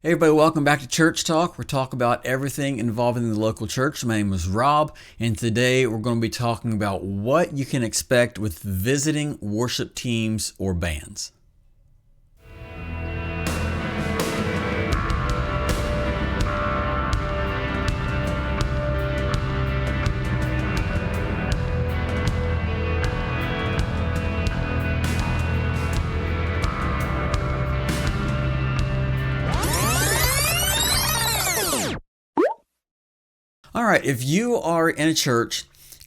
Hey everybody, welcome back to Church Talk. We're talking about everything involving the local church. My name is Rob, and today we're going to be talking about what you can expect with visiting worship teams or bands. All right, if you are in a church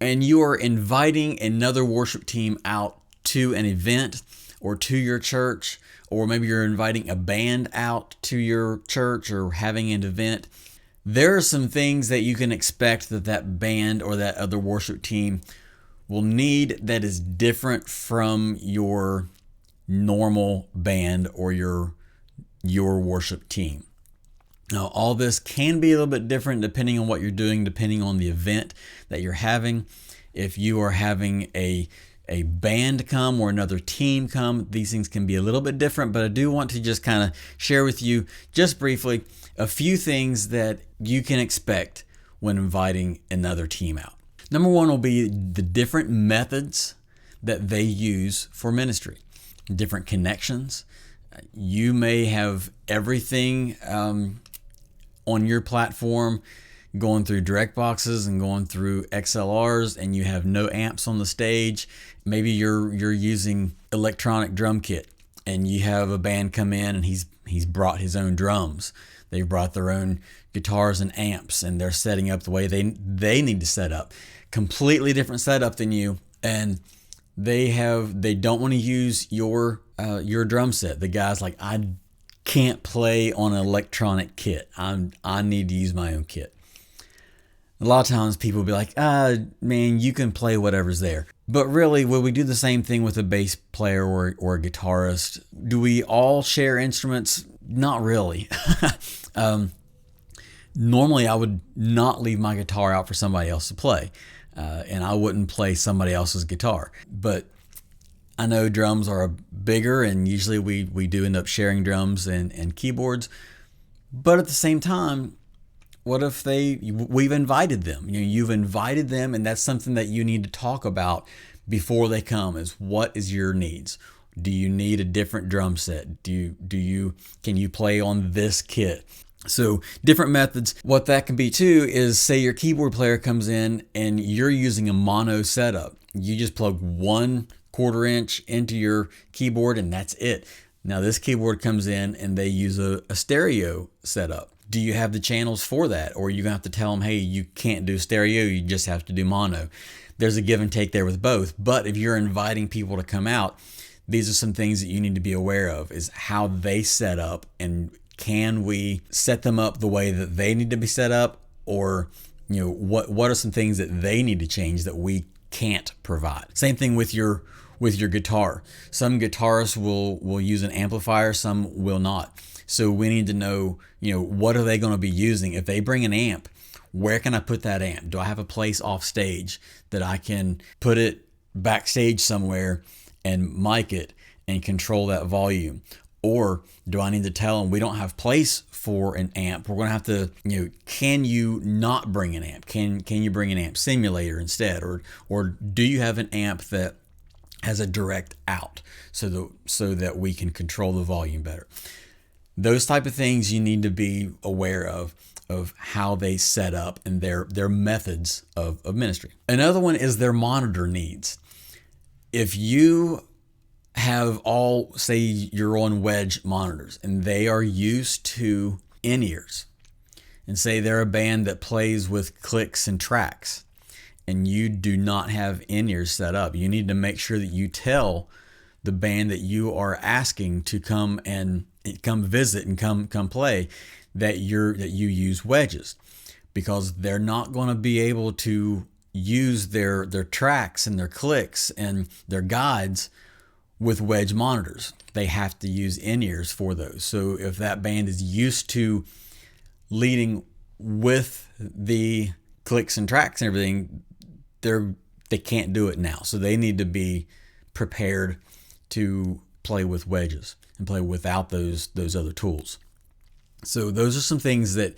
and you are inviting another worship team out to an event or to your church, or maybe you're inviting a band out to your church or having an event, there are some things that you can expect that band or that other worship team will need that is different from your normal band or your worship team. Now, all this can be a little bit different depending on what you're doing, depending on the event that you're having. If you are having a band come or another team come, these things can be a little bit different, but I do want to just kind of share with you just briefly a few things that you can expect when inviting another team out. Number one will be the different methods that they use for ministry, different connections. You may have everything on your platform going through direct boxes and going through XLRs, and you have no amps on the stage. Maybe you're using electronic drum kit and you have a band come in and he's brought his own drums. They've brought their own guitars and amps, and they're setting up the way they need to set up. Completely different setup than you, and they don't want to use your drum set. The guy's like, I can't play on an electronic kit. I need to use my own kit. A lot of times people will be like, man, you can play whatever's there. But really, will we do the same thing with a bass player or a guitarist? Do we all share instruments? Not really. Normally, I would not leave my guitar out for somebody else to play. And I wouldn't play somebody else's guitar. But I know drums are bigger, and usually we do end up sharing drums and keyboards. But at the same time, what if we've invited them? You've invited them, and that's something that you need to talk about before they come. Is what is your needs? Do you need a different drum set? Can you play on this kit? So different methods. What that can be too is, say your keyboard player comes in and you're using a mono setup. You just plug 1/4 inch into your keyboard and that's it. Now this keyboard comes in and they use a stereo setup. Do you have the channels for that? Or are you gonna have to tell them, hey, you can't do stereo, you just have to do mono? There's a give and take there with both. But if you're inviting people to come out, these are some things that you need to be aware of, is how they set up, and can we set them up the way that they need to be set up? Or what are some things that they need to change that we can't provide? Same thing with your guitar. Some guitarists will use an amplifier, some will not. So we need to know, what are they going to be using? If they bring an amp, where can I put that amp? Do I have a place off stage that I can put it backstage somewhere and mic it and control that volume? Or do I need to tell them we don't have place for an amp? We're going to have to, can you not bring an amp? Can you bring an amp simulator instead? Or do you have an amp that has a direct out so that we can control the volume better? Those type of things you need to be aware of how they set up and their methods of ministry. Another one is their monitor needs. If you have say you're on wedge monitors and they are used to in-ears, and say they're a band that plays with clicks and tracks, and you do not have in-ears set up, you need to make sure that you tell the band that you are asking to come visit and come play that you use wedges, because they're not going to be able to use their tracks and their clicks and their guides with wedge monitors. They have to use in-ears for those. So if that band is used to leading with the clicks and tracks and everything, they can't do it now. So they need to be prepared to play with wedges and play without those other tools. So those are some things that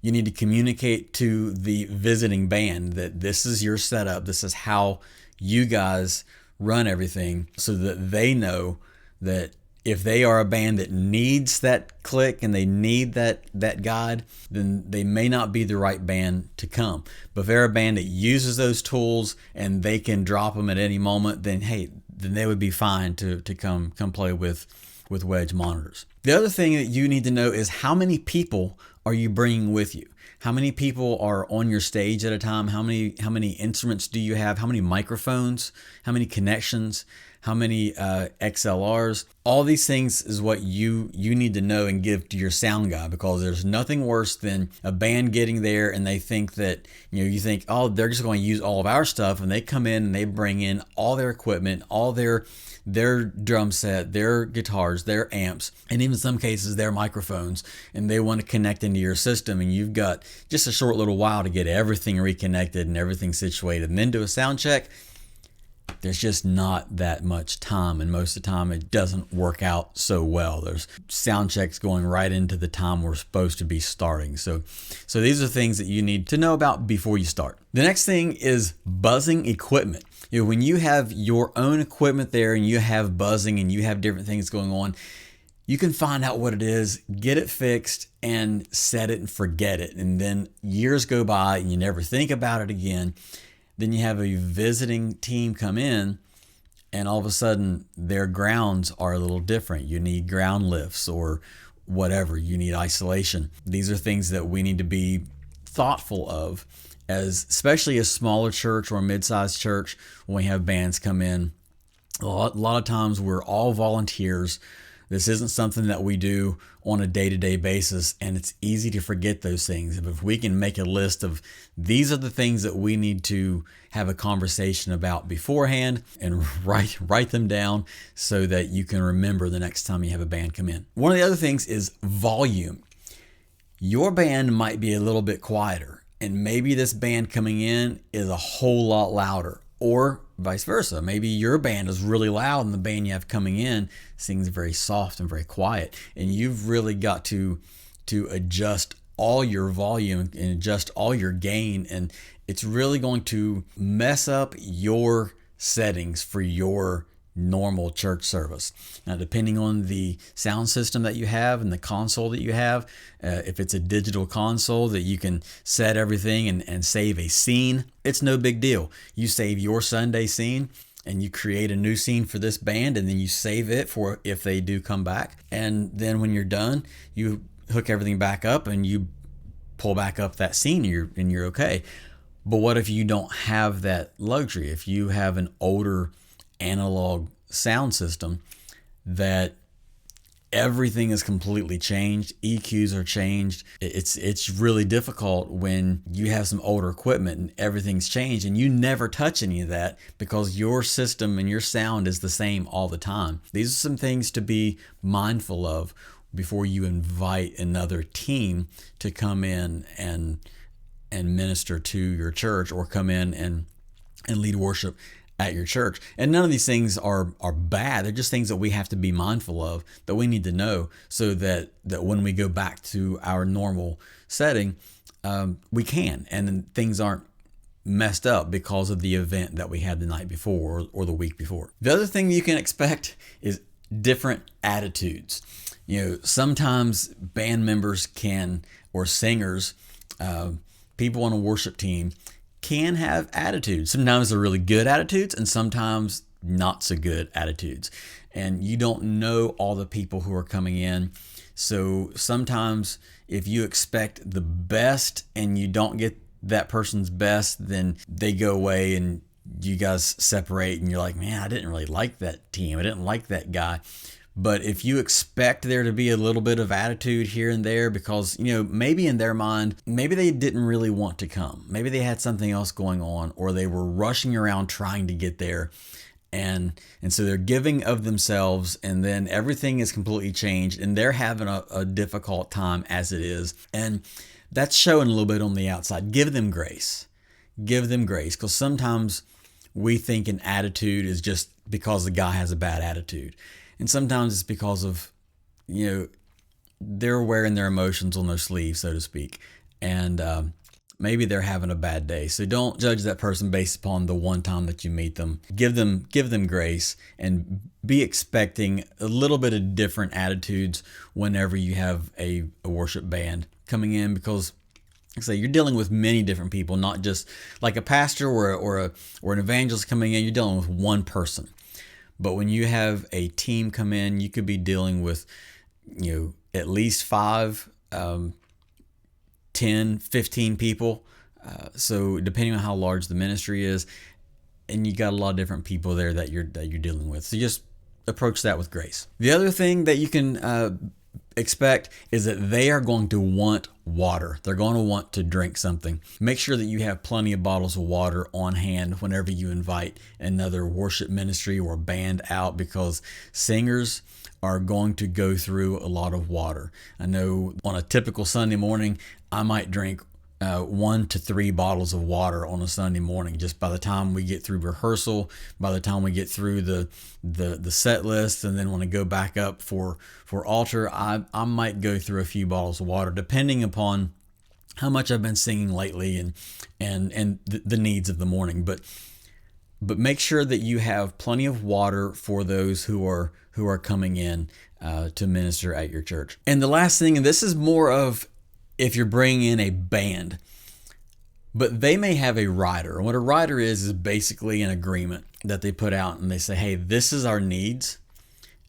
you need to communicate to the visiting band, that this is your setup. This is how you guys run everything, so that they know that if they are a band that needs that click and they need that guide, then they may not be the right band to come. But if they're a band that uses those tools and they can drop them at any moment, then hey, then they would be fine to come play with Wedge monitors. The other thing that you need to know is how many people are you bringing with you? How many people are on your stage at a time? How many instruments do you have? How many microphones? How many connections? How many XLRs? All these things is what you need to know and give to your sound guy, because there's nothing worse than a band getting there and they think that, you think, oh, they're just going to use all of our stuff, and they come in and they bring in all their equipment, all their drum set, their guitars, their amps, and even in some cases their microphones, and they want to connect into your system, and you've got just a short little while to get everything reconnected and everything situated, and then do a sound check. There's just not that much time, and most of the time it doesn't work out so well. There's sound checks going right into the time we're supposed to be starting. So these are things that you need to know about before you start. The next thing is buzzing equipment. When you have your own equipment there and you have buzzing and you have different things going on, you can find out what it is, get it fixed, and set it and forget it. And then years go by and you never think about it again. Then you have a visiting team come in, and all of a sudden their grounds are a little different. You need ground lifts or whatever. You need isolation. These are things that we need to be thoughtful of, especially a smaller church or a mid-sized church. When we have bands come in, a lot of times we're all volunteers. This isn't something that we do on a day-to-day basis, and it's easy to forget those things. If we can make a list of these are the things that we need to have a conversation about beforehand and write them down so that you can remember the next time you have a band come in. One of the other things is volume. Your band might be a little bit quieter, and maybe this band coming in is a whole lot louder, or vice versa. Maybe your band is really loud and the band you have coming in sings very soft and very quiet, and you've really got to adjust all your volume and adjust all your gain, and it's really going to mess up your settings for your normal church service. Now, depending on the sound system that you have and the console that you have, if it's a digital console that you can set everything and save a scene, it's no big deal. You save your Sunday scene and you create a new scene for this band, and then you save it for if they do come back. And then when you're done, you hook everything back up and you pull back up that scene and you're okay. But what if you don't have that luxury? If you have an older analog sound system that everything is completely changed, EQs are changed, it's really difficult when you have some older equipment and everything's changed and you never touch any of that because your system and your sound is the same all the time. These are some things to be mindful of before you invite another team to come in and minister to your church, or come in and lead worship at your church. And none of these things are bad. They're just things that we have to be mindful of, that we need to know, so that when we go back to our normal setting, we can, and then things aren't messed up because of the event that we had the night before or the week before. The other thing you can expect is different attitudes. Sometimes band members or singers, people on a worship team can have attitudes. Sometimes they're really good attitudes and sometimes not so good attitudes. And you don't know all the people who are coming in. So sometimes if you expect the best and you don't get that person's best, then they go away and you guys separate and you're like, man, I didn't really like that team. I didn't like that guy. But if you expect there to be a little bit of attitude here and there because, maybe in their mind, maybe they didn't really want to come. Maybe they had something else going on, or they were rushing around trying to get there. And so they're giving of themselves, and then everything is completely changed and they're having a difficult time as it is. And that's showing a little bit on the outside. Give them grace. Give them grace, because sometimes we think an attitude is just because the guy has a bad attitude. And sometimes it's because of, they're wearing their emotions on their sleeves, so to speak. And maybe they're having a bad day. So don't judge that person based upon the one time that you meet them. Give them grace, and be expecting a little bit of different attitudes whenever you have a worship band coming in, because like I say, you're dealing with many different people, not just like a pastor or an evangelist coming in. You're dealing with one person. But when you have a team come in, you could be dealing with, at least 5, 10, 15 people. So depending on how large the ministry is, and you got a lot of different people there that you're dealing with. So just approach that with grace. The other thing that you can expect is that they are going to want water. They're going to want to drink something. Make sure that you have plenty of bottles of water on hand whenever you invite another worship ministry or band out, because singers are going to go through a lot of water. I know on a typical Sunday morning, I might drink 1 to 3 bottles of water on a Sunday morning. Just by the time we get through rehearsal, by the time we get through the set list, and then when I go back up for altar, I might go through a few bottles of water, depending upon how much I've been singing lately and the needs of the morning. But make sure that you have plenty of water for those who are coming in to minister at your church. And the last thing, and this is more of if you're bringing in a band, but they may have a rider. And what a rider is basically an agreement that they put out, and they say, hey, this is our needs,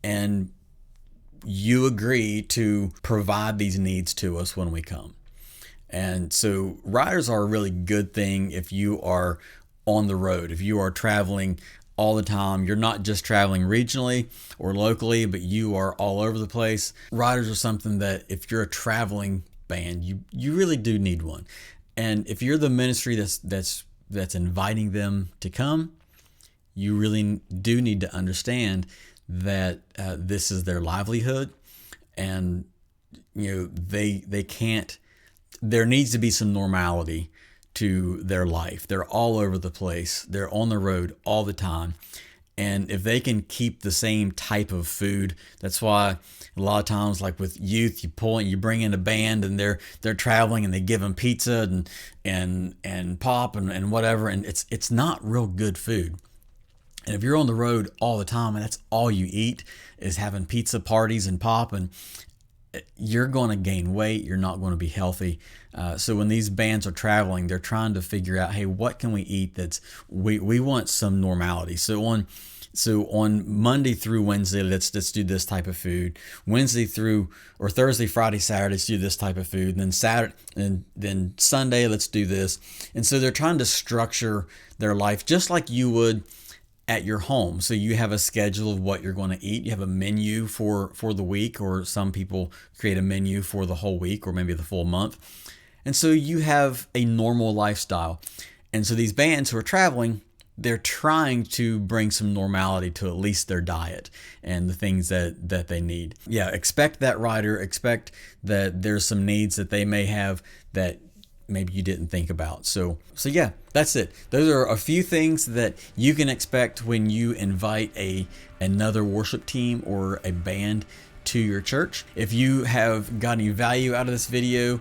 and you agree to provide these needs to us when we come. And so riders are a really good thing if you are on the road, if you are traveling all the time. You're not just traveling regionally or locally, but you are all over the place. Riders are something that if you're a traveling band, you really do need one. And if you're the ministry that's inviting them to come, you really do need to understand that this is their livelihood, and they can't. There needs to be some normality to their life. They're all over the place. They're on the road all the time. And if they can keep the same type of food, that's why a lot of times, like with youth, you bring in a band and they're traveling, and they give them pizza and pop and whatever, and it's not real good food. And if you're on the road all the time and that's all you eat is having pizza parties and pop, and you're going to gain weight. You're not going to be healthy. So when these bands are traveling, they're trying to figure out, hey, what can we eat we want some normality. So on Monday through Wednesday, let's do this type of food. Wednesday through or Thursday, Friday, Saturday, let's do this type of food. And then Saturday and then Sunday, let's do this. And so they're trying to structure their life just like you would at your home. So you have a schedule of what you're going to eat. You have a menu for the week, or some people create a menu for the whole week or maybe the full month. And so you have a normal lifestyle. And so these bands who are traveling, they're trying to bring some normality to at least their diet and the things that they need. Yeah, expect that rider, expect that there's some needs that they may have that maybe you didn't think about. So yeah, that's it. Those are a few things that you can expect when you invite another worship team or a band to your church. If you have got any value out of this video,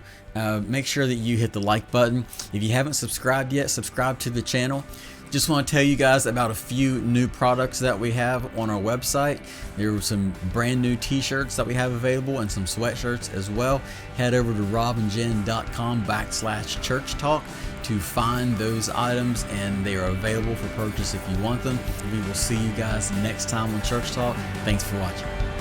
make sure that you hit the like button. If you haven't subscribed yet, subscribe to the channel. Just want to tell you guys about a few new products that we have on our website. There are some brand new t-shirts that we have available and some sweatshirts as well. Head over to robandjen.com/church talk to find those items, and they are available for purchase if you want them. We will see you guys next time on Church Talk. Thanks for watching.